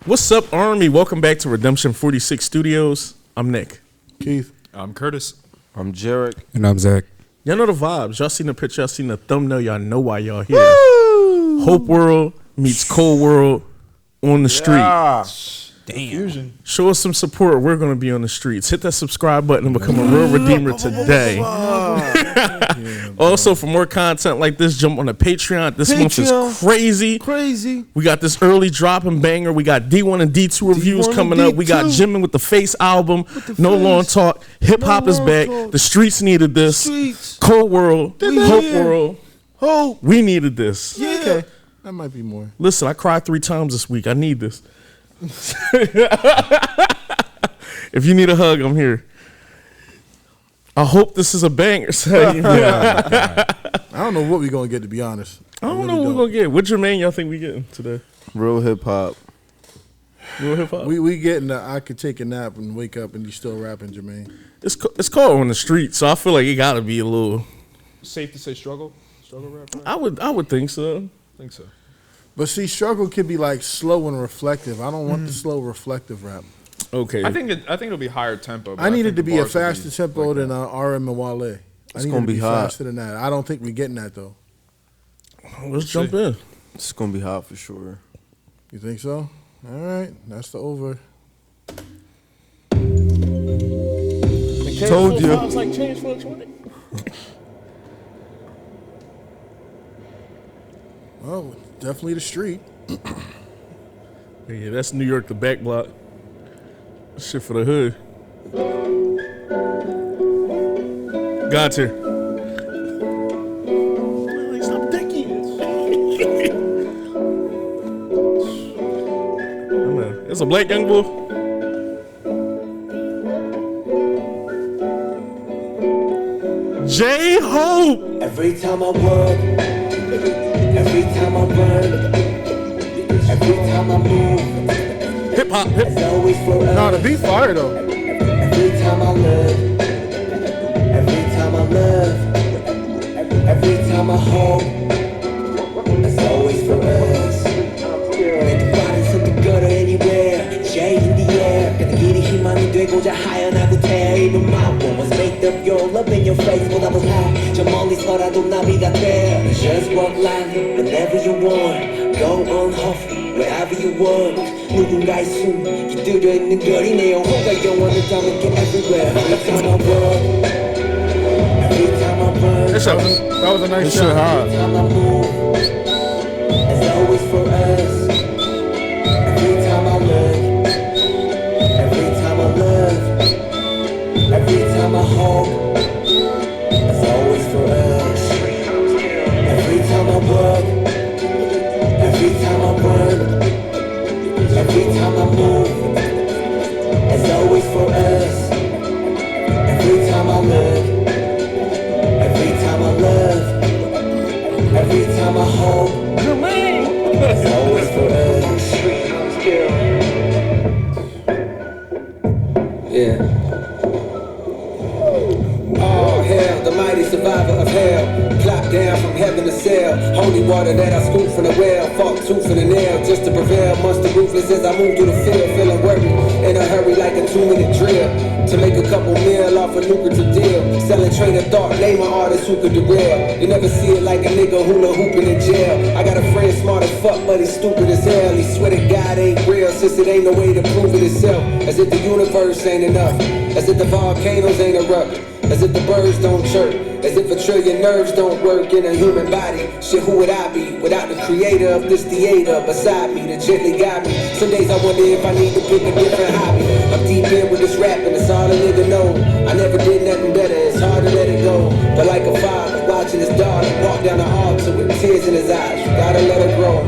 What's up, Army? Welcome back to Redemption 46 Studios. I'm Nick. Keith. I'm Curtis. I'm Jarek. And I'm Zach. Y'all know the vibes. Y'all seen the picture. Y'all seen the thumbnail. Y'all know why y'all here. Woo! Hope World meets Cold World on the street. Damn. Fusion. Show us some support. We're going to be on the streets. Hit that subscribe button and become a real redeemer today. Also, for more content like this, jump on the Patreon. This month is crazy. We got this early drop and banger. We got D1 and D2 reviews coming up. We got Jimin with the Face album. No Long Talk. Hip hop is back. The streets needed this. Cold World. Hope World. Hope. We needed this. Yeah. Okay. That might be more. Listen, I cried 3 times this week. I need this. If you need a hug, I'm here. I hope this is a banger. I don't know what we're going to get, to be honest. I don't know what we're going to get. What Jermaine y'all think we getting today? Real hip hop. Real hip hop? We getting the I could take a nap and wake up and you still rapping, Jermaine. It's called On the Street, so I feel like it got to be a little... Safe to say struggle? Struggle rap? Right? I would think so. I think so. But see, struggle could be like slow and reflective. I don't want the slow reflective rap. Okay. I think it'll be higher tempo. I need it to be a bars will faster tempo like than RM and Wale. It's need gonna it to be hot. faster than that. I don't think we're getting that though. Let's jump in. It's gonna be hot for sure. You think so? All right, that's the over. Told you. Like change for Well, definitely the street. Yeah, that's New York, the back block. Shit for the hood. Got here. Stop thinking. It's a black young boy. J-Hope. Every time I work, every time I burn, every time I move, Hip hop. it's always for us. No, the beat fire though. Every time I love, every time I love, every time I hope, it's always for us. Make the bodies of the gutter anywhere, J in the air. 그때 길이 희망이 되고자 하연하고 태. Even my one was made of your love in your face. But I was high, 저 멀리서라도 나비가 돼. Just walk like whenever you want. Go on huffy, wherever you want. 누군가의 숨 깃들여 있는 거리 내 영혼과 영원을 담을게 everywhere. Every time I walk, every time I burn, That was a nice This shit shot. hot. every time I move, it's always for us. Every time I look, every time I love, every time I hope, it's always for us. Every time I work, every time I burn, every time I move, it's always for us. Every time I look, every time I love, every time I hope, it's always for us. Yeah. Oh hell, the mighty survivor of hell. Plop down from heaven to sail. Holy water that I scoop from the well. Fought tooth and a nail just to prevail. Monster ruthless as I move through the field. Feeling worried, in a hurry like a 2-minute drill. To make a couple mil off a lucrative deal. Selling train of thought, name an artist who could derail. You never see it like a nigga hula hooping in jail. I got a friend smart as fuck, but he's stupid as hell. He swear to God ain't real, since it ain't no way to prove it itself. As if the universe ain't enough. As if the volcanoes ain't erupt. As if the birds don't chirp. As if a trillion nerves don't work in a human body. Shit, who would I be without the creator of this theater beside me that gently guide me? Some days I wonder if I need to pick a different hobby. I'm deep in with this rap and it's all a nigga know. I never did nothing better, it's hard to let it go. But like a father watching his daughter walk down the altar with tears in his eyes, you gotta let her grow.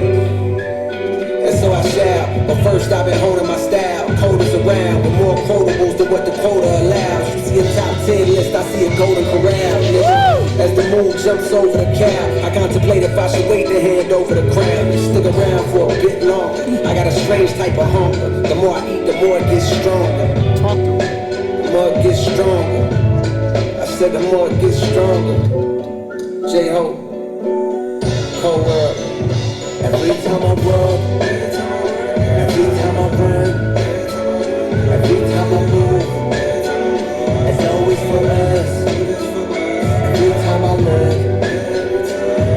And so I shall, but first I've been holding my style. Coders around with more quotables than what the quota allows. You see a top 10 list, I see a golden corral. Nigga. As the moon jumps over the cow, I contemplate if I should wait to hand over the crown and stick around for a bit longer. I got a strange type of hunger. The more I eat, the more it gets stronger. The more it gets stronger. I said the more it gets stronger. J-Hope, Cold World. Every time I walk, every time I burn, every time I move, it's always for us. Every time I love,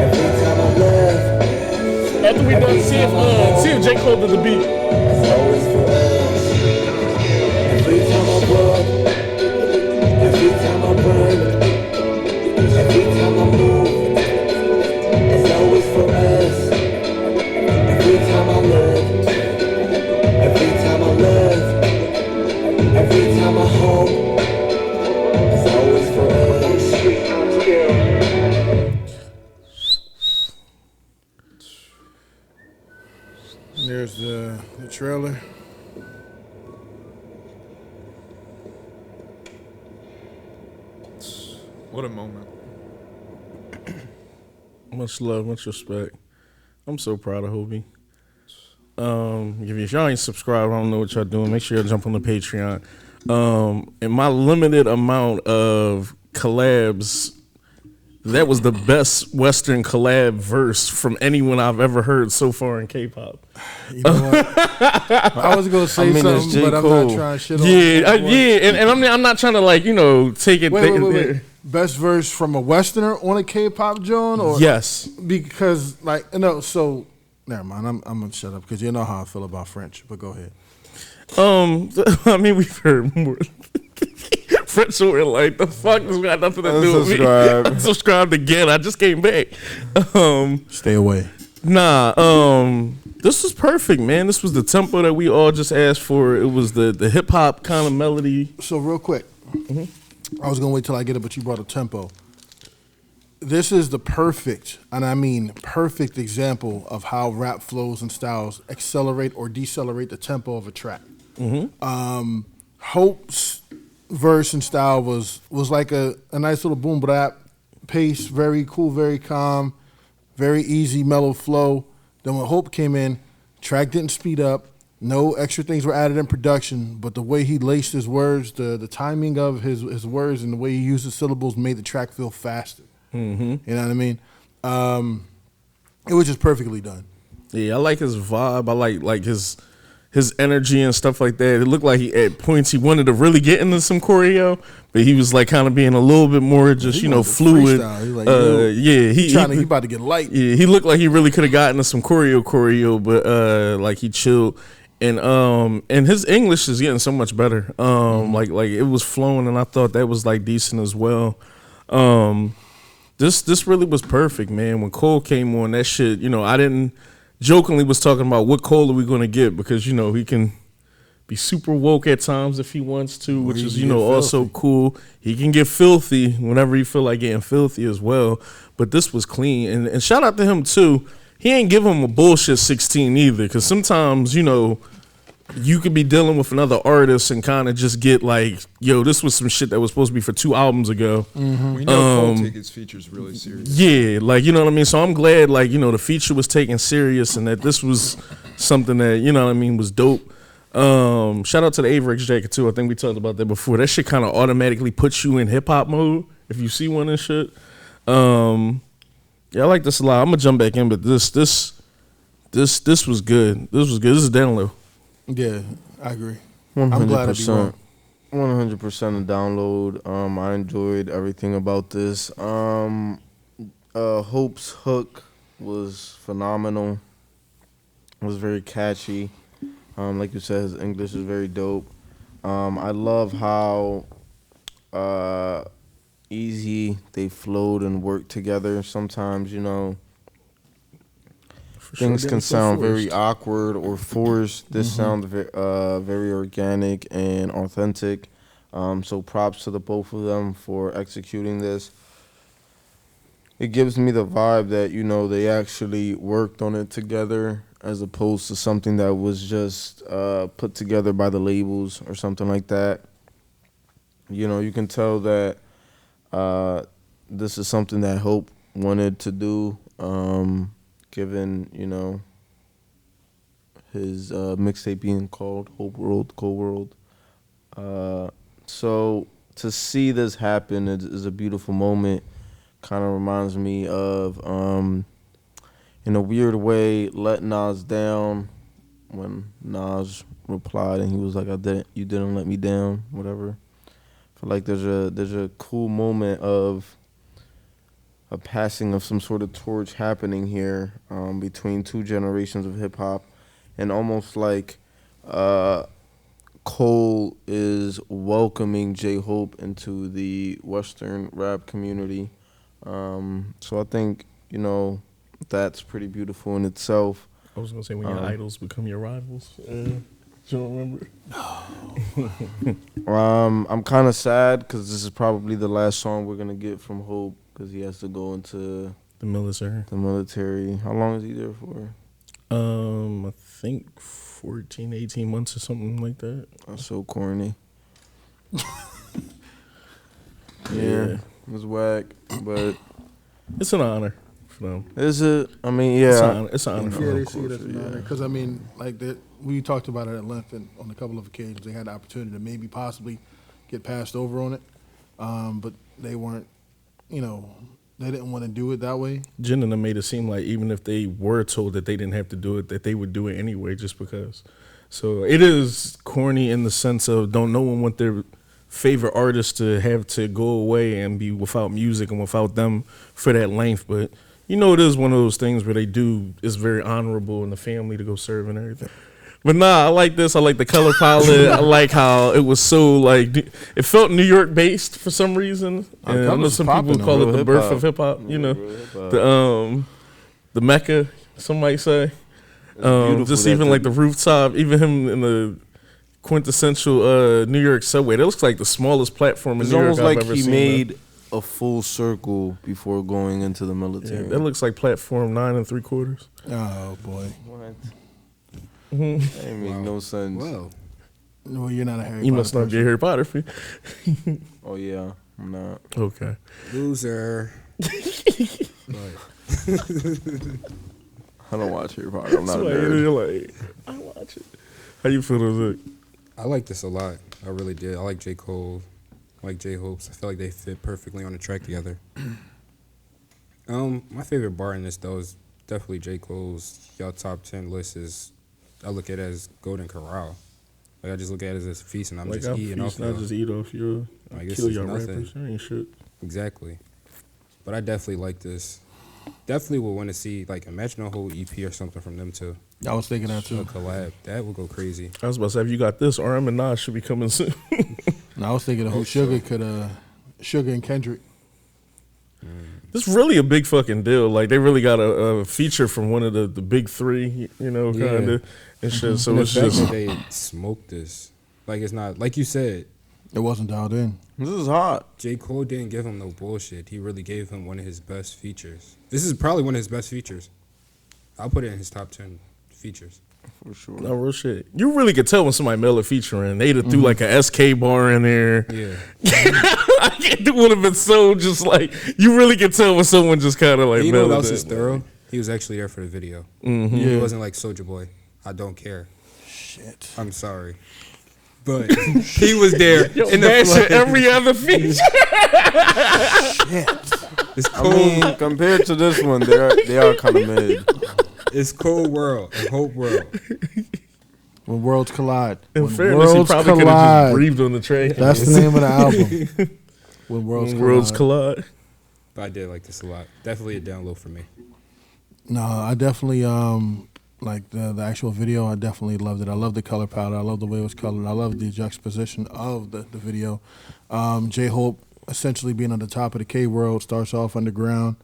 every time I love. After we done, see if J. Cole did the beat. It's always for us. Every time I walk, every time I run, every time I move, it's always for us. Every time I love, every time I love, every time I hope, it's always for us. There's the trailer. What a moment. Much love, much respect. I'm so proud of Hobie. If y'all ain't subscribed, I don't know what y'all doing. Make sure y'all jump on the Patreon. In my limited amount of collabs, that was the best Western collab verse from anyone I've ever heard so far in K-pop. You know what? I was gonna say something, but I'm not trying to shit on. And I'm not trying to take it. Wait. Best verse from a Westerner on a K-pop joint, or yes, because so never mind. I'm gonna shut up because you know how I feel about French. But go ahead. I mean, we've heard more. French were like, the fuck, this got nothing to do with me. Unsubscribed again. I just came back. Stay away. This was perfect, man. This was the tempo that we all just asked for. It was the hip hop kind of melody. So real quick, I was gonna wait till I get it, but you brought a tempo. This is the perfect, and I mean perfect example of how rap flows and styles accelerate or decelerate the tempo of a track. Hope's verse and style was like a nice little boom bap pace, very cool, very calm, very easy, mellow flow. Then when Hope came in, track didn't speed up. No extra things were added in production, but the way he laced his words, the timing of his words and the way he used the syllables made the track feel faster. You know what I mean? It was just perfectly done. Yeah, I like his vibe. I like his energy and stuff like that. It looked like at points he wanted to really get into some choreo, but he was like kind of being a little bit more just fluid. He about to get light. Yeah, he looked like he really could have gotten into some choreo, but like he chilled. And his English is getting so much better. Like it was flowing, and I thought that was like decent as well. This really was perfect, man. When Cole came on, that shit, I didn't jokingly was talking about what Cole are we going to get, because he can be super woke at times if he wants to, which is also cool. He can get filthy whenever you feel like getting filthy as well. But this was clean, and shout out to him too. He ain't give him a bullshit 16 either, because sometimes you could be dealing with another artist and kind of just get like, yo, this was some shit that was supposed to be for 2 albums ago. We know Cole take his features really serious. Yeah, like, you know what I mean? So I'm glad, like, the feature was taken serious and that this was something that, was dope. Shout out to the Averex jacket, too. I think we talked about that before. That shit kind of automatically puts you in hip-hop mode if you see one and shit. Yeah, I like this a lot. I'm going to jump back in, but this was good. This was good. This is down low. Yeah, I agree. 100%. I'm glad I be wrong. 100% a download. I enjoyed everything about this. Hope's hook was phenomenal. It was very catchy. Like you said, his English is very dope. I love how easy they flowed and worked together. Sometimes, things can sound very awkward or forced. This sounds very organic and authentic. So props to the both of them for executing this. It gives me the vibe that, they actually worked on it together, as opposed to something that was just put together by the labels or something like that. You can tell that this is something that Hope wanted to do. Given, his mixtape being called Hope World, Cold World. So to see this happen is a beautiful moment. Kind of reminds me of, in a weird way, Let Nas Down when Nas replied and he was like, you didn't let me down, whatever. I feel like there's a cool moment of a passing of some sort of torch happening here between two generations of hip hop, and almost like Cole is welcoming J-Hope into the Western rap community. So I think, that's pretty beautiful in itself. I was gonna say when your idols become your rivals. You don't remember? I'm kind of sad because this is probably the last song we're gonna get from Hope because he has to go into the military. How long is he there for? I think 14, 18 months or something like that. That's so corny. Yeah, it was whack, but it's an honor for them. Is it? I mean, yeah, it's an honor. Yeah, they see it as an honor because we talked about it at length and on a couple of occasions. They had the opportunity to maybe possibly get passed over on it, but they weren't. They didn't want to do it that way. Jen and them made it seem like even if they were told that they didn't have to do it, that they would do it anyway just because. So it is corny in the sense of don't no one want their favorite artist to have to go away and be without music and without them for that length. But it is one of those things where it's very honorable in the family to go serve and everything. But nah, I like this. I like the color palette. I like how it was so it felt New York based for some reason. And I know some people call it the birth of hip hop. The Mecca, some might say. Just even like the rooftop, even him in the quintessential New York subway. That looks like the smallest platform in New York I've ever seen. It's almost like he made a full circle before going into the military. Yeah, that looks like platform 9 3/4. Oh boy. What? That makes no sense. Well, you're not a Harry Potter. You must not be a Harry Potter fan. Oh yeah, I'm not. Okay. Loser. I don't watch Harry Potter. I'm not a nerd. I watch it. How you feel about it? I like this a lot. I really did. I like J. Cole. I like J-Hope's. I feel like they fit perfectly on the track together. My favorite bar in this though is definitely J. Cole's. Y'all top 10 list is. I look at it as Golden Corral. I just look at it as a feast, and I'm just eating off. I just eat off your. Kill your rappers. There ain't shit. Exactly. But I definitely like this. Definitely would want to see imagine a whole EP or something from them too. I was thinking that too. A collab that would go crazy. I was about to say, if you got this, RM and Nas should be coming soon. I was thinking of who Sugar Sugar and Kendrick. This is really a big fucking deal. They really got a feature from one of the big three, kind of and shit. So and it's the fact just that they smoked this. It's not like you said. It wasn't dialed in. This is hot. J. Cole didn't give him no bullshit. He really gave him one of his best features. This is probably one of his best features. I'll put it in his top 10 features. For sure. No real shit. You really could tell when somebody mailed a feature in. They'd have threw a SK bar in there. Yeah. It would have been so just you really could tell when someone just kind of you know mailed what else it. is thorough? He was actually there for the video. Mm-hmm. He wasn't like Soulja Boy. I don't care. Shit. I'm sorry. But he was there in the flesh. Every other feature. Shit. It's cool. I mean, compared to this one, they are kind of mid. It's Cold World and Hope World. When Worlds Collide. In When fairness, he probably could have just breathed on the train. That's the name of the album. When Worlds Collide. But I did like this a lot. Definitely a download for me. No, I definitely like the actual video. I definitely loved it. I love the color palette. I love the way it was colored. I love the juxtaposition of the video. J-Hope essentially being on the top of the K-World, starts off underground,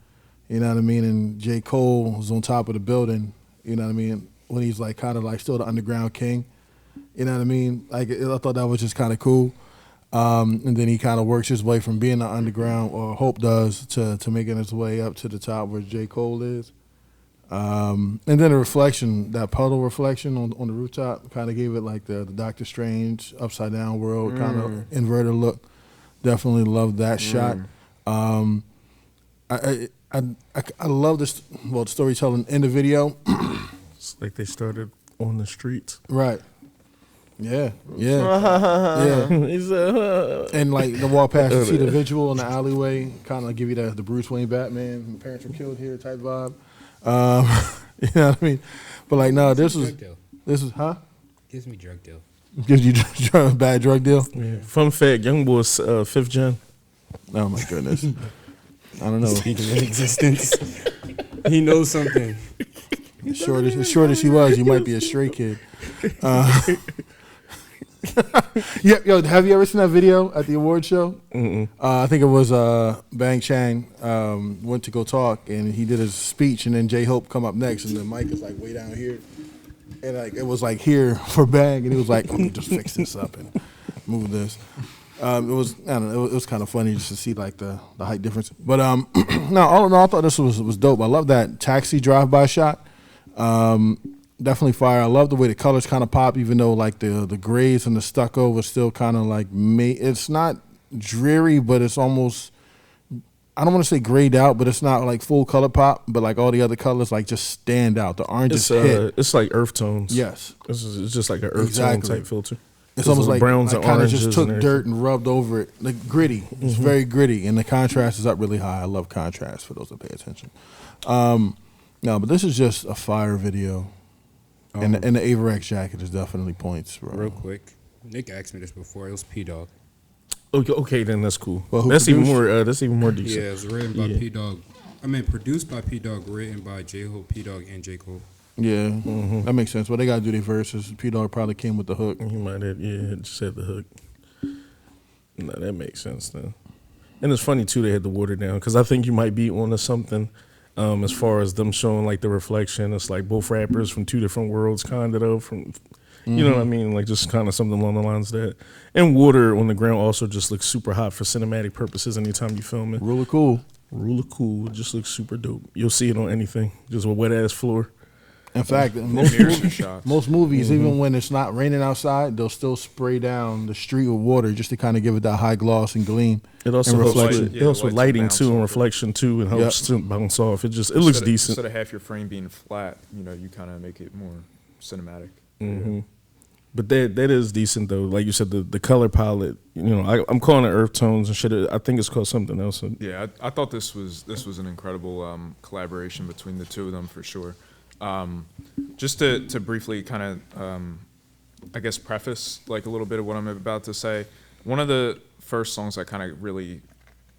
you know what I mean? And J. Cole was on top of the building, you know what I mean? When he's kind of still the underground king, you know what I mean? I thought that was just kind of cool. And then he kind of works his way from being the underground, or Hope does, to making his way up to the top where J. Cole is. And then the reflection, that puddle reflection on the rooftop, kind of gave it the Doctor Strange upside down world kind of inverted look. Definitely loved that shot. I love this. Well, the storytelling in the video. It's like they started on the streets. Right. Yeah. Yeah. And the walk past, you see the visual in the alleyway, kind of give you the Bruce Wayne Batman, my parents were killed here type vibe. You know what I mean? But no, this was This is Gives me drug deal. gives you a bad drug deal. Yeah. Fun fact: Young Boy's 5th gen. Oh my goodness. I don't know. Speaking in existence. He knows something. As short as he was, you might be a stray kid. Yeah, yo, have you ever seen that video at the award show? I think it was Bang Chang went to go talk, and he did his speech, and then J-Hope come up next, and the mic is like way down here, and like it was like here for Bang, and he was like, "Let me just fix this up and move this." It was, I don't know, it was kind of funny just to see like the height difference. But no, all in all, I thought this was dope. I love that taxi drive-by shot. Definitely fire. I love the way the colors kind of pop, even though like the grays and the stucco was still kind of like it's not dreary, but it's almost, I don't want to say grayed out, but it's not like full color pop, but like all the other colors like just stand out. The orange is hit. It's like earth tones. Yes. It's just like an earth tone type filter. It's almost like browns I and kind of oranges just took and dirt and rubbed over it. Like gritty. It's very gritty, and the contrast is up really high. I love contrast for those that pay attention. No, but this is just a fire video. And the Averex jacket is definitely points, bro. Real quick, Nick asked me this before. It was P-Dog. Okay, then that's cool. Well, who that's even produced? more. That's even more decent. Yeah, it's written by P-Dog. I mean, produced by P-Dog, written by J-Hope, P-Dog, and J. Cole. Yeah, that makes sense. Well, they got to do their verses. P-Dog probably came with the hook. He might have, just had the hook. No, that makes sense, though. And it's funny, too, they had to water down, because I think you might be onto something as far as them showing, like, the reflection. It's like both rappers from two different worlds, kind of, though, from... You know what I mean? Like, just kind of something along the lines of that. And water on the ground also just looks super hot for cinematic purposes anytime you film it. Really cool. Really cool. It just looks super dope. You'll see it on anything. Just a wet-ass floor. In fact, most movies, even when it's not raining outside, they'll still spray down the street with water just to kind of give it that high gloss and gleam. It also and helps reflection. it helps with lighting, too, and reflection, too. It helps to bounce off. It looks decent. Instead of half your frame being flat, you kind of make it more cinematic. Mm-hmm. But that is decent, though. Like you said, the color palette, I'm calling it earth tones and shit. I think it's called something else. Yeah, I thought this was an incredible collaboration between the two of them for sure. Just to briefly kind of, I guess, preface like a little bit of what I'm about to say. One of the first songs that kind of really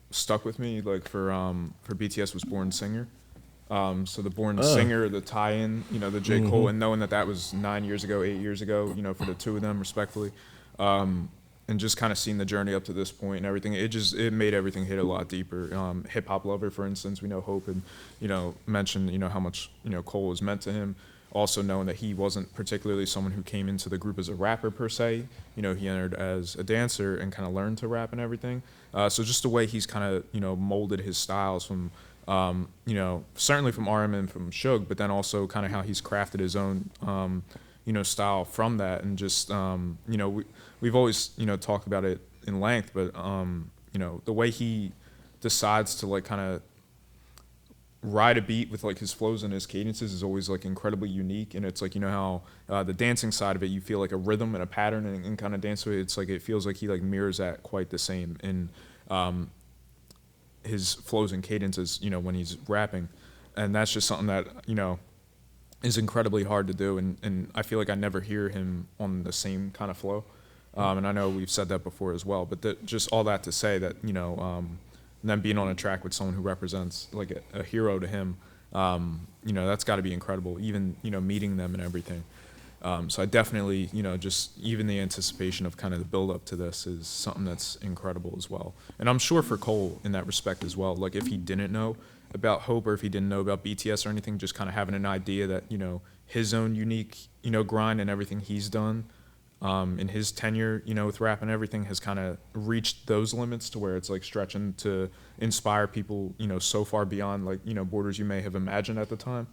stuck with me, like for BTS, was "Born Singer." So the Born Singer, the tie-in, the J. Cole, and knowing that was 9 years ago, 8 years ago, for the two of them respectfully, and just kind of seeing the journey up to this point and everything, it made everything hit a lot deeper. Hip Hop Lover, for instance, we know Hope and mentioned how much Cole was meant to him. Also knowing that he wasn't particularly someone who came into the group as a rapper per se, he entered as a dancer and kind of learned to rap and everything. So just the way he's kind of molded his styles from. Certainly from RM and from Suge, but then also kind of how he's crafted his own, style from that, and just, we've always, talked about it in length, but, the way he decides to like kind of ride a beat with like his flows and his cadences is always like incredibly unique, and it's like how the dancing side of it, you feel like a rhythm and a pattern and kind of dance with it. It's like it feels like he like mirrors that quite the same in his flows and cadences, when he's rapping, and that's just something that is incredibly hard to do, and I feel like I never hear him on the same kind of flow, and I know we've said that before as well, but just all that to say that them being on a track with someone who represents like a hero to him, that's got to be incredible, even meeting them and everything. So I definitely, just even the anticipation of kind of the build up to this is something that's incredible as well. And I'm sure for Cole in that respect as well, like if he didn't know about Hope or if he didn't know about BTS or anything, just kind of having an idea that, his own unique, grind and everything he's done in his tenure, with rap and everything has kind of reached those limits to where it's like stretching to inspire people, so far beyond like, borders you may have imagined at the time.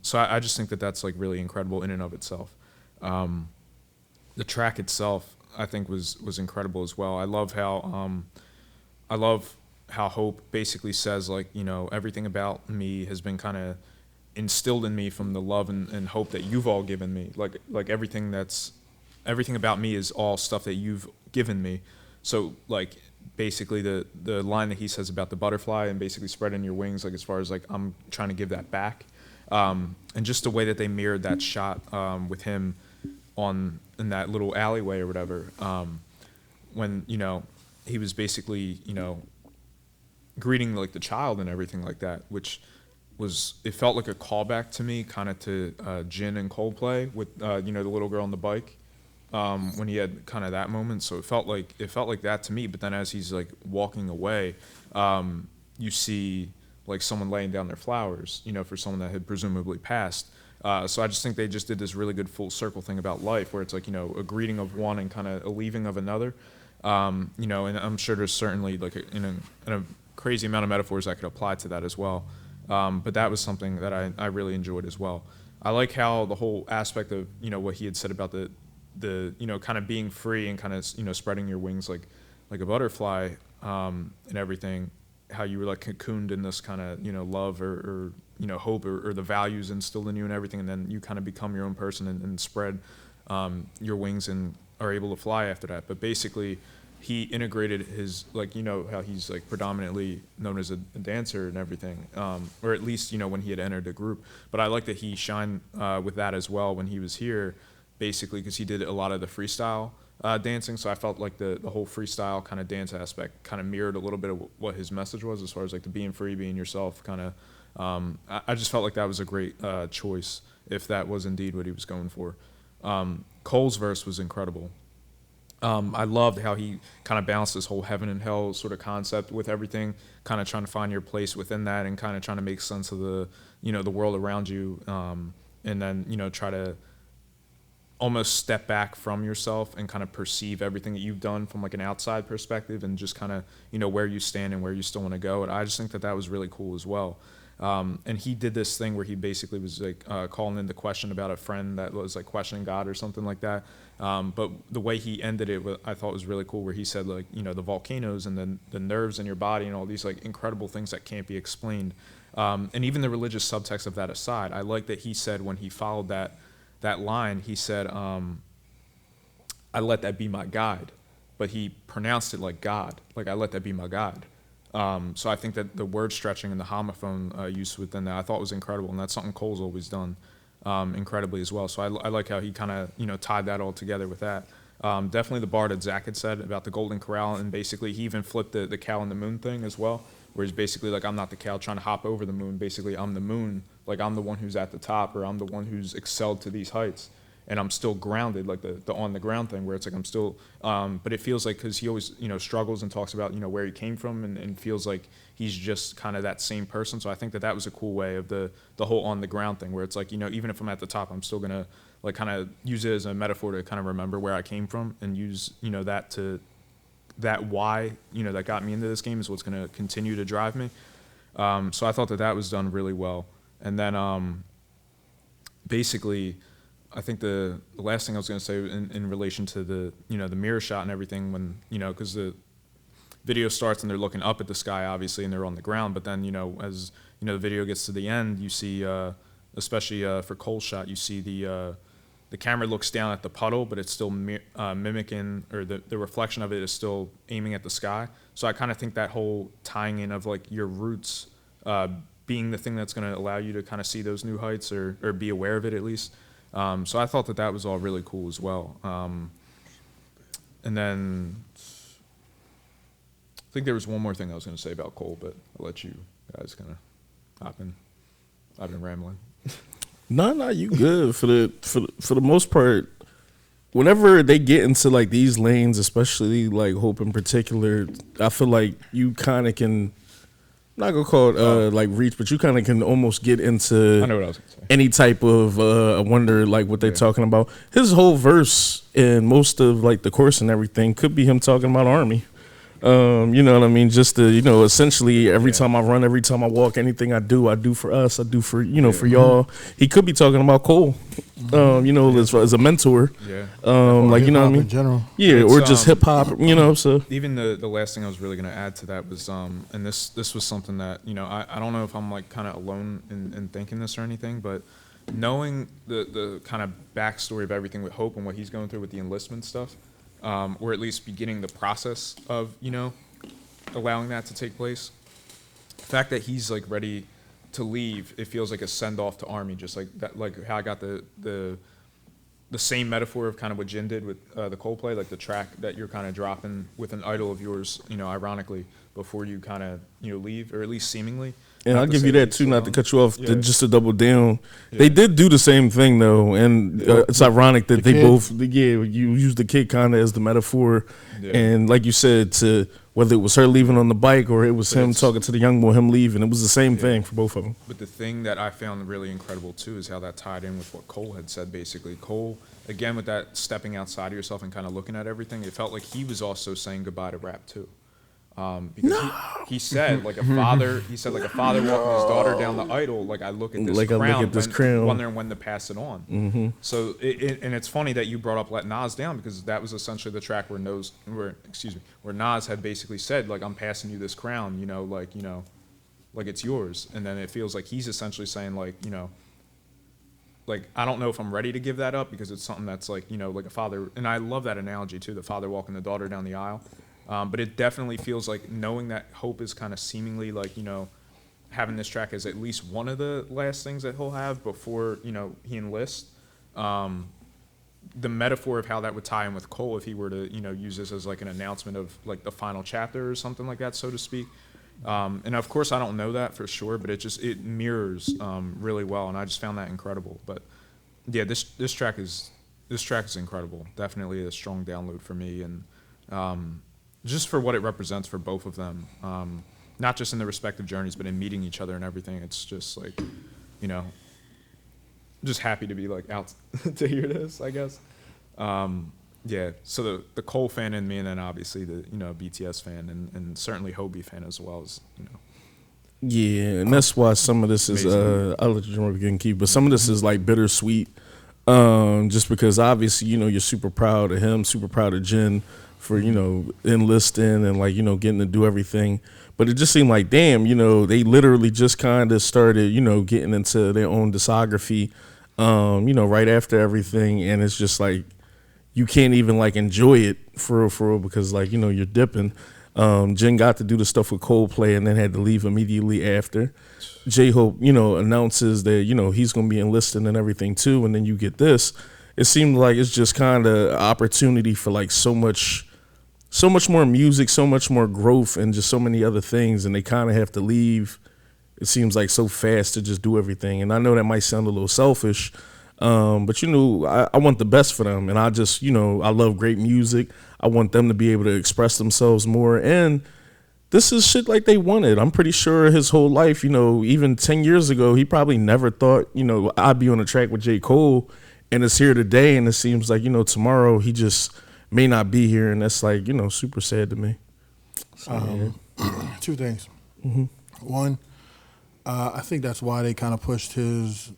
So I just think that that's like really incredible in and of itself. The track itself, I think, was incredible as well. I love how Hope basically says like, everything about me has been kind of instilled in me from the love and hope that you've all given me. Like everything about me is all stuff that you've given me. So like basically the line that he says about the butterfly and basically spreading your wings, like as far as like I'm trying to give that back. And just the way that they mirrored that shot with him in that little alleyway or whatever, when he was basically greeting like the child and everything like that, which it felt like a callback to me, kind of to Jin and Coldplay with the little girl on the bike. When he had kind of that moment, so it felt like that to me. But then as he's like walking away, you see like someone laying down their flowers, for someone that had presumably passed. So I just think they just did this really good full circle thing about life, where it's like a greeting of one and kind of a leaving of another. And I'm sure there's certainly like a crazy amount of metaphors that could apply to that as well. But that was something that I really enjoyed as well. I like how the whole aspect of what he had said about the kind of being free and kind of spreading your wings like a butterfly, and everything, how you were like cocooned in this kind of love or hope or the values instilled in you and everything, and then you kind of become your own person and spread your wings and are able to fly after that. But basically he integrated his, like, how he's like predominantly known as a dancer and everything, or at least when he had entered the group. But I like that he shined with that as well when he was here, basically, because he did a lot of the freestyle dancing. So I felt like the whole freestyle kind of dance aspect kind of mirrored a little bit of what his message was, as far as like the being free, being yourself kind of. I just felt like that was a great choice, if that was indeed what he was going for. Cole's verse was incredible. I loved how he kind of balanced this whole heaven and hell sort of concept with everything, kind of trying to find your place within that and kind of trying to make sense of the world around you, and then try to almost step back from yourself and kind of perceive everything that you've done from like an outside perspective, and just kind of where you stand and where you still want to go. And I just think that was really cool as well. And he did this thing where he basically was like calling into question about a friend that was like questioning God or something like that. But the way he ended it, I thought was really cool, where he said like, the volcanoes and then the nerves in your body and all these like incredible things that can't be explained. And even the religious subtext of that aside, I like that he said, when he followed that line, he said, I let that be my guide. But he pronounced it like God, like I let that be my guide. So I think that the word stretching and the homophone use within that, I thought was incredible, and that's something Cole's always done incredibly as well. So I like how he kind of tied that all together with that. Definitely the bar that Zach had said about the Golden Corral, and basically he even flipped the cow and the moon thing as well, where he's basically like, I'm not the cow trying to hop over the moon. Basically, I'm the moon, like I'm the one who's at the top, or I'm the one who's excelled to these heights. And I'm still grounded, like the on the ground thing, where it's like I'm still, but it feels like, because he always, struggles and talks about, where he came from, and feels like he's just kind of that same person. So I think that was a cool way of the whole on the ground thing, where it's like, even if I'm at the top, I'm still gonna like kind of use it as a metaphor to kind of remember where I came from, and use, that why, that got me into this game is what's gonna continue to drive me. So I thought that was done really well. And then basically, I think the last thing I was going to say in relation to the the mirror shot and everything, when because the video starts and they're looking up at the sky, obviously, and they're on the ground, but then as the video gets to the end, you see especially for Cole's shot, you see the camera looks down at the puddle, but it's still mimicking, or the reflection of it is still aiming at the sky. So I kind of think that whole tying in of like your roots being the thing that's going to allow you to kind of see those new heights, or be aware of it at least. So I thought that was all really cool as well. And then I think there was one more thing I was going to say about Cole, but I'll let you guys kind of hop in. I've been rambling. No, you good. For the most part, whenever they get into like these lanes, especially like Hope in particular, I feel like you kind of can, I'm not gonna call it like reach, but you kind of can almost get into, I know what I was gonna say, any type of I wonder like what they're talking about. His whole verse and most of like the chorus and everything could be him talking about Army. You know what I mean? Just to, essentially every time I run, every time I walk, anything I do for us, I do for, for y'all. He could be talking about Cole, as a mentor. Yeah. Like, you know what I mean? In general. Yeah, or just hip hop, so. Even the last thing I was really going to add to that was, and this was something that, I don't know if I'm like kind of alone in thinking this or anything, but knowing the kind of backstory of everything with Hope and what he's going through with the enlistment stuff, or at least beginning the process of, allowing that to take place. The fact that he's like ready to leave, it feels like a send off to Army, just like that, like how I got the same metaphor of kind of what Jin did with the Coldplay, like the track that you're kind of dropping with an idol of yours, ironically, before you kind of leave, or at least seemingly. And I'll give you that too, not to cut you off, just to double down. Yeah. They did do the same thing though, and it's ironic that they both, you use the kid kind of as the metaphor, and like you said, to whether it was her leaving on the bike or it was him talking to the young boy, him leaving, it was the same thing for both of them. But the thing that I found really incredible too is how that tied in with what Cole had said. Basically, Cole, again with that stepping outside of yourself and kind of looking at everything, it felt like he was also saying goodbye to rap too. Because he said like a father walking his daughter down the idol, like I look at this crown, wondering when to pass it on. Mm-hmm. So and it's funny that you brought up Let Nas Down, because that was essentially the track where Nas had basically said like, I'm passing you this crown, like it's yours. And then it feels like he's essentially saying like, like I don't know if I'm ready to give that up, because it's something that's like, like a father. And I love that analogy too, the father walking the daughter down the aisle. But it definitely feels like, knowing that Hope is kind of seemingly like, having this track as at least one of the last things that he'll have before, he enlists. The metaphor of how that would tie in with Cole if he were to, use this as like an announcement of like the final chapter or something like that, so to speak. And of course I don't know that for sure, but it mirrors really well, and I just found that incredible. But yeah, this track is incredible. Definitely a strong download for me, and just for what it represents for both of them, not just in their respective journeys, but in meeting each other and everything. It's just like, just happy to be like out to hear this, I guess. Yeah, so the Cole fan in me, and then obviously the BTS fan, and certainly Hobie fan as well as Yeah, and that's why some of this is I'll let you jump again, Keith, but some of this is like bittersweet, just because obviously you're super proud of him, super proud of Jin for enlisting and like getting to do everything, but it just seemed like damn, they literally just kind of started getting into their own discography, right after everything, and it's just like you can't even like enjoy it for real because like you're dipping. Jin got to do the stuff with Coldplay and then had to leave immediately after. J-Hope announces that he's gonna be enlisting and everything too, and then you get this. It seemed like it's just kind of opportunity for like so much more music, so much more growth, and just so many other things, and they kind of have to leave, it seems like, so fast to just do everything. And I know that might sound a little selfish, but I want the best for them, and I just I love great music. I want them to be able to express themselves more, and this is shit like they wanted. I'm pretty sure his whole life, even 10 years ago, he probably never thought I'd be on a track with J. Cole, and it's here today, and it seems like tomorrow he just may not be here, and that's like super sad to me. So, two things. Mm-hmm. One, I think that's why they kind of pushed his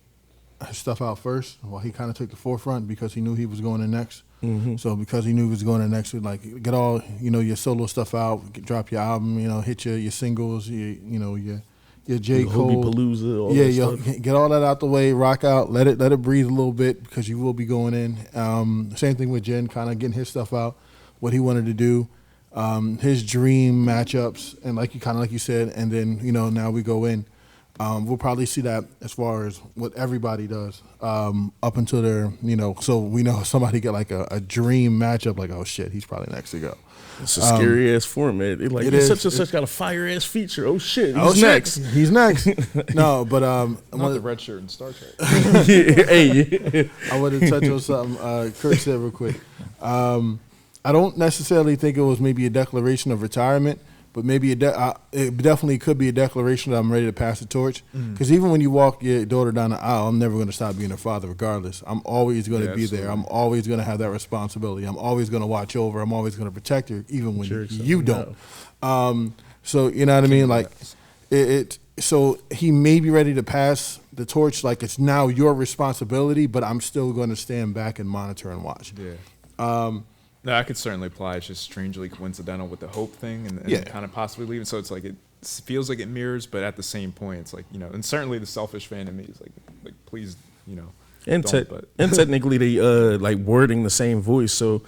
stuff out first, while he kind of took the forefront, because he knew he was going in next. Mm-hmm. So because he knew he was going in next, like get all your solo stuff out, drop your album, hit your singles, your J. Cole, Palooza, get all that out the way, rock out, let it breathe a little bit, because you will be going in. Same thing with Jen, kind of getting his stuff out, what he wanted to do, his dream matchups, and like you said, and then now we go in. We'll probably see that as far as what everybody does up until they're so we know somebody get like a dream matchup, like, oh shit, he's probably next to go. It's a scary ass format. Like such and such got a fire ass feature. Oh shit, he's next. He's next. No, but not the red shirt in Star Trek. Hey, I want to touch on something Kurt said real quick. I don't necessarily think it was maybe a declaration of retirement, but maybe it definitely could be a declaration that I'm ready to pass the torch. Because even when you walk your daughter down the aisle, I'm never going to stop being her father regardless. I'm always going to be there. I'm always going to have that responsibility. I'm always going to watch over. I'm always going to protect her, even when you don't. So, you know what I mean? Like, so he may be ready to pass the torch, like it's now your responsibility, but I'm still going to stand back and monitor and watch. Yeah. No, I could certainly apply. It's just strangely coincidental with the Hope thing and kind of possibly leaving. So it's like it feels like it mirrors, but at the same point, it's like and certainly the selfish fan in me is like please, And technically they like wording the same voice. So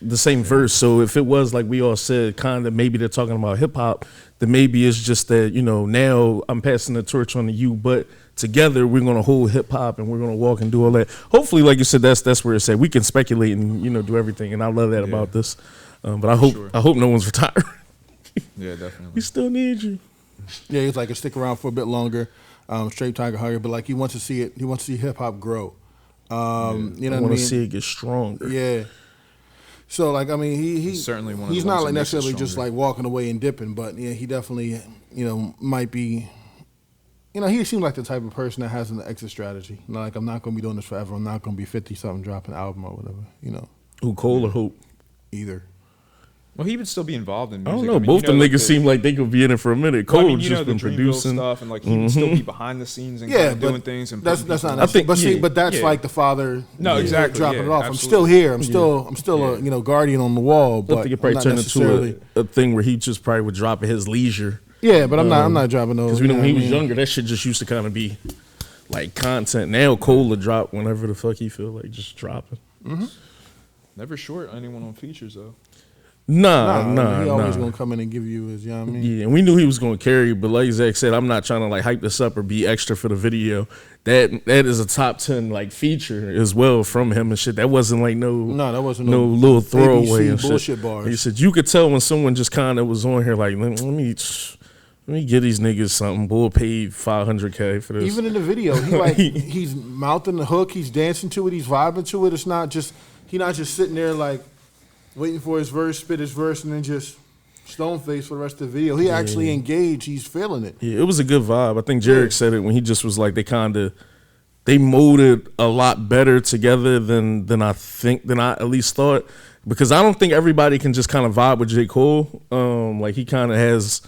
the same verse. So if it was like we all said, kind of maybe they're talking about hip hop, then maybe it's just that, you know, now I'm passing the torch on to you, but together we're gonna hold hip hop and we're gonna walk and do all that. Hopefully, like you said, that's where it's at. We can speculate and, you know, do everything, and I love that about this. But I hope no one's retired. Yeah, definitely. We still need you. Yeah, he's like, stick around for a bit longer. Straight Tiger Hugger, but like he wants to see it. He wants to see hip hop grow. You know what I mean? I want to see it get stronger. Yeah. So like, I mean, he certainly one of the he's ones not that like makes it necessarily just stronger. like walking away and dipping, but yeah, he definitely, you know, might be. You know, he seems like the type of person that has an exit strategy. Like, I'm not going to be doing this forever. I'm not going to be 50-something, dropping an album or whatever, you know. Who, Cole or Hope? Either. Well, he would still be involved in I music. don't know. Both them like niggas seem like they could be in it for a minute. Cole's Well, I mean, you just know, been the Dreamville producing stuff, and like he would still be behind the scenes and Yeah, kind of but doing things. And that's putting not. people- But that's Yeah. like the father. No, exactly, dropping yeah, it off. absolutely. I'm still here. I'm still a guardian on the wall. I But think it I'm probably not turned necessarily. into a thing where he just probably would drop at his leisure. Yeah, but I'm not dropping those. Because we know when he was younger, that shit just used to kind of be like content. Now Cole will drop whenever the fuck he feel like just dropping. Never short anyone on features though. Nah. He always gonna come in and give you his. You know what I mean? Yeah, and we knew he was going to carry, but like Zach said, I'm not trying to like hype this up or be extra for the video. That is a top 10 like feature as well from him and shit. That wasn't like that wasn't no little throwaway ABC and bullshit shit. bars. He said you could tell when someone just kind of was on here like let me get these niggas something. Bull paid $500K for this. Even in the video, he's mouthing the hook, he's dancing to it, he's vibing to it. It's not just he's not just sitting there like waiting for his verse, spit his verse, and then just stone face for the rest of the video. He actually engaged. He's feeling it. Yeah, it was a good vibe. I think Jarek said it when he just was like they molded a lot better together than I at least thought, because I don't think everybody can just kind of vibe with J. Cole. Like he kind of has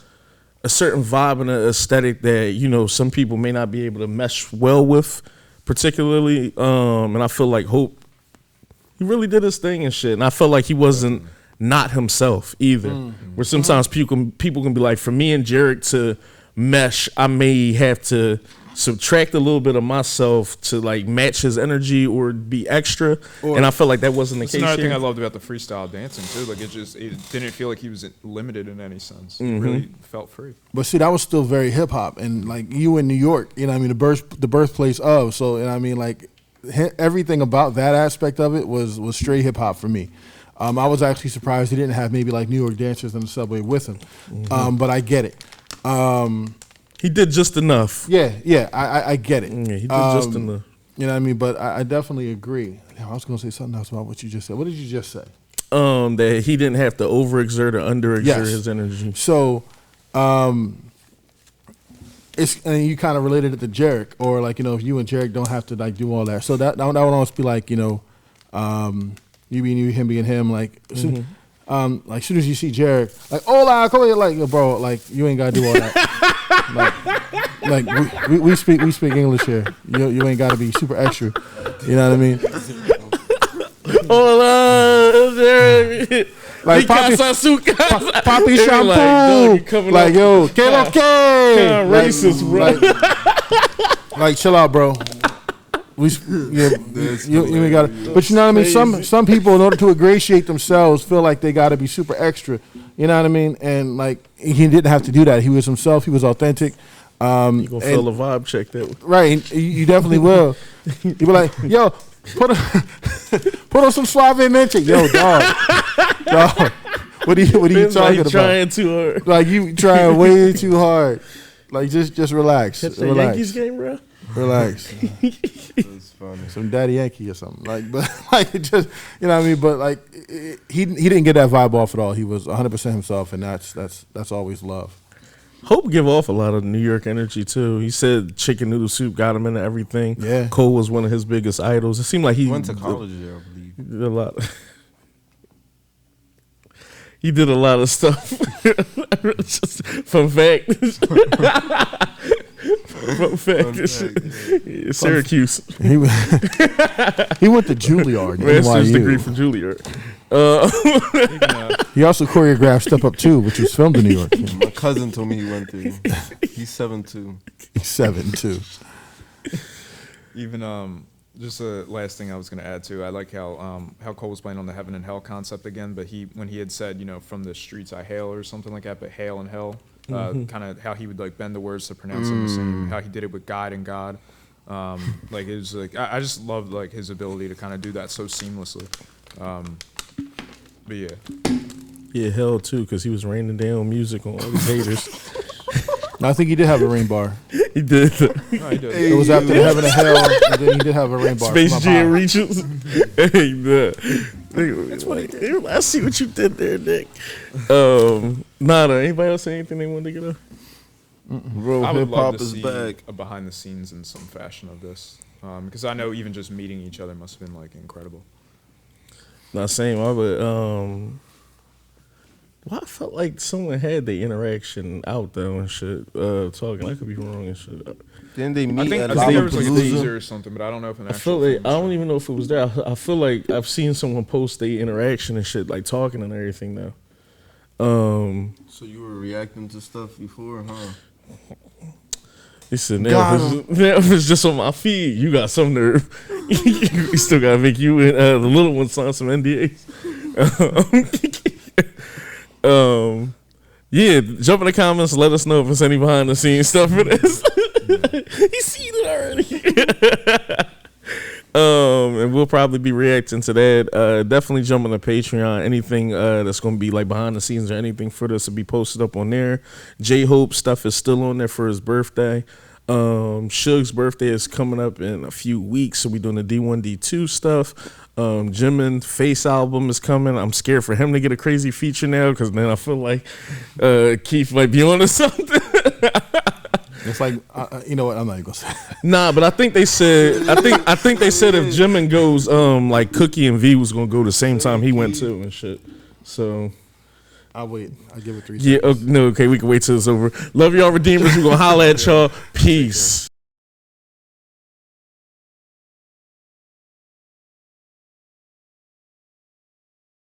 a certain vibe and an aesthetic that, you know, some people may not be able to mesh well with, particularly. And I feel like Hope, he really did his thing and shit. And I felt like he wasn't not himself either. Where sometimes people can be like, for me and Jarek to mesh, I may have to subtract a little bit of myself to like match his energy or be extra. And I felt like that wasn't the That's case another here. thing I loved about the freestyle dancing too. Like it didn't feel like he was limited in any sense. It really felt free. But see, that was still very hip hop, and like you in New York, you know what I mean, the birthplace of. So, you know what I mean, like everything about that aspect of it was straight hip hop for me. I was actually surprised he didn't have maybe like New York dancers on the subway with him. But I get it. He did just enough. Yeah, I get it. Yeah, he did just enough. You know what I mean? But I definitely agree. Damn, I was going to say something else about what you just said. What did you just say? That he didn't have to overexert or underexert Yes. his energy. So, it's and you kind of related it to Jarek, or like, you know, if you and Jarek don't have to like do all that. So that would almost be like, you know, you being you, him being him. Like, soon as you see Jarek, like, hola, come here, like, yo, bro, like you ain't gotta do all that. like we speak English here. You ain't gotta be super extra. You know what I mean? Hola, Jarek. Like Poppy shampoo. Like, yo, que lo que? Racist, bro. Like, chill out, bro. You ain't got to. But you know what I mean? Some people, in order to ingratiate themselves, feel like they got to be super extra. You know what I mean? And like, he didn't have to do that. He was himself. He was authentic. You gonna feel the vibe check that way. Right. You definitely will. You be like, yo, put on some Suave Mente. Yo, dog. What are you talking about? Trying too hard. Like, you trying way too hard. Like, just relax. Catch that Relax. Yankees game, bro. Relax. That's funny. Some Daddy Yankee or something. Like, but like, it just, you know what I mean? But like, he didn't get that vibe off at all. He was 100% himself, and that's always love. Hope give off a lot of New York energy too. He said chicken noodle soup got him into everything. Yeah. Cole was one of his biggest idols. It seemed like he Went to college there, I believe. He did a lot. He did a lot of stuff. Just fun fact. Fun fact. Yeah, Syracuse. He went to Juilliard. Master's NYU. degree from Juilliard. He also choreographed Step Up 2, which was filmed in New York. My cousin told me he went there. He's 7'2". 7'2". Even Just a last thing I was going to add to. I like how Cole was playing on the heaven and hell concept again, but when he had said, from the streets I hail or something like that, but hail and hell, kind of how he would like bend the words to pronounce them the same. How he did it with guide and God. Like it was like I just loved like his ability to kind of do that so seamlessly. But yeah. Yeah, hell too, because he was raining down music on all these haters. No, I think he did have a rain bar. He did. No, he did. It was after the heaven and hell, and then he did have a rain bar. Space Jam reaches. Hey, that's what he did. I see what you did there, Nick. Nada. Anybody else say anything they wanted to get up? Bro, I would hip love hop to is see back. a behind the scenes in some fashion of this, because I know even just meeting each other must have been like incredible. Not saying I would. Well, I felt like someone had the interaction out though and shit, talking. I could be wrong and shit. Then they meet I think at there was like a Lollapalooza. teaser or something, but I don't know if an I actual. feel like I don't even know if it was there. I feel like I've seen someone post the interaction and shit, like talking and everything now. So you were reacting to stuff before, huh? He said, now if it's just on my feed, you got some nerve. We still gotta make you and the little one sign some NDAs. Yeah, jump in the comments. Let us know if there's any behind the scenes stuff for this. He's seen it already. And we'll probably be reacting to that. Definitely jump on the Patreon. Anything that's going to be like behind the scenes or anything for this will be posted up on there. J-Hope stuff is still on there for his birthday. Suge's birthday is coming up in a few weeks, so we're doing the D1, D2 stuff. Jimin Face album is coming. I'm scared for him to get a crazy feature now because then I feel like Keith might be on to something. It's like, you know what? I'm not even gonna say. Nah, but I think they said I think they said if Jimin goes, like Cookie and V was gonna go the same time he went too and shit. So I'll wait. I'll give it 3 yeah, seconds. no, okay, we can wait till it's over. Love y'all, redeemers. We're gonna holla at y'all. Peace.